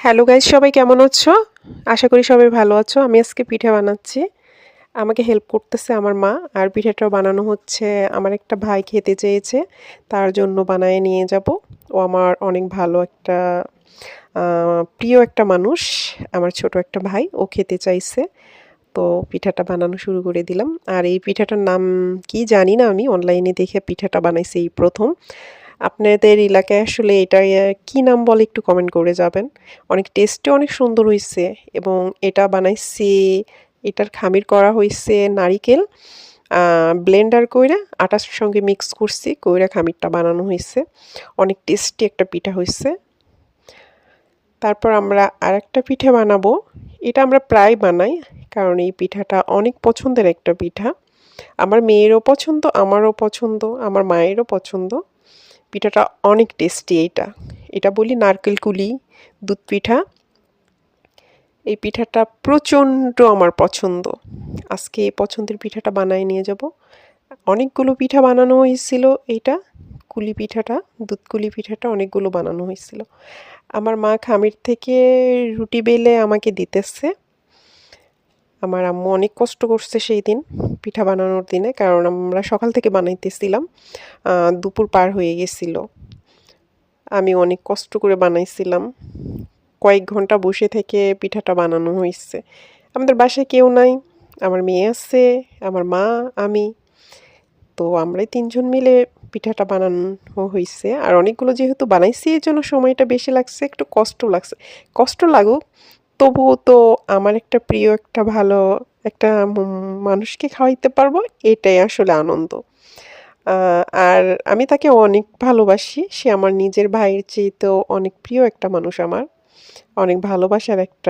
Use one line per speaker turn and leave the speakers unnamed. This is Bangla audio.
হ্যালো গাইস, সবাই কেমন আছো? আশা করি সবাই ভালো আছো। আমি আজকে পিঠা বানাচ্ছি। আমাকে হেল্প করতেছে আমার মা। আর পিঠাটাও বানানো হচ্ছে আমার একটা ভাই খেতে চেয়েছে। তার জন্য বানায়ে নিয়ে যাব। ও আমার অনেক ভালো একটা প্রিয় একটা মানুষ। আমার ছোট একটা ভাই। ও খেতে চাইছে। তো পিঠাটা বানানো শুরু করে দিলাম। আর এই পিঠাটার নাম কি জানি না আমি। অনলাইনে দেখে পিঠাটা বানাইছি এই প্রথম। আপনাদের এলাকায় আসলে এটা কি নাম বলে একটু কমেন্ট করে যাবেন। অনেক টেস্টও অনেক সুন্দর হইছে এবং এটা বানাইছি এটার খামির করা হইছে নারিকেল ব্লেন্ডার কইরা আটার সঙ্গে মিক্স করছি কইরা খামিরটা বানানো হইছে। অনেক টেস্টি একটা পিঠা হইছে। তারপর আমরা আরেকটা পিঠা বানাবো। এটা আমরা প্রায় বানাই কারণ এই পিঠাটা অনেক পছন্দের একটা পিঠা। আমার মেয়েরও পছন্দ, আমারও পছন্দ, আমার মায়েরও পছন্দ। পিঠাটা অনেক টেস্টি এইটা। এটা বলি নারকেল কুলি দুধ পিঠা। এই পিঠাটা প্রচণ্ড আমার পছন্দ। আজকে এই পছন্দের পিঠাটা বানায় নিয়ে যাব। অনেকগুলো পিঠা বানানো হয়েছিল এইটা কুলি পিঠাটা, দুধ কুলি পিঠাটা অনেকগুলো বানানো হয়েছিল। আমার মা খামির থেকে রুটি বেলে আমাকে দিতেছে। আমার আম্মু অনেক কষ্ট করছে সেই দিন পিঠা বানানোর দিনে কারণ আমরা সকাল থেকে বানাইতেছিলাম। দুপুর পার হয়ে গেছিল। আমি অনেক কষ্ট করে বানাইছিলাম। কয়েক ঘন্টা বসে থেকে পিঠাটা বানানো হইছে। আমাদের বাসায় কেউ নাই। আমার মেয়ে আছে, আমার মা, আমি। তো আমরাই ৩ জন মিলে পিঠাটা বানানো হইছে। আর অনেকগুলো যেহেতু বানাইছি এজন্য সময়টা বেশি লাগছে, একটু কষ্ট লাগছে। কষ্ট লাগুক, তবুও তো আমার একটা প্রিয় একটা ভালো একটা মানুষকে খাওয়াইতে পারবো, এটাই আসলে আনন্দ। আ আর আমি তাকে অনেক ভালোবাসি। সে আমার নিজের ভাইয়ের চেয়েতেও অনেক প্রিয় একটা মানুষ আমার। অনেক ভালোবাসার একটা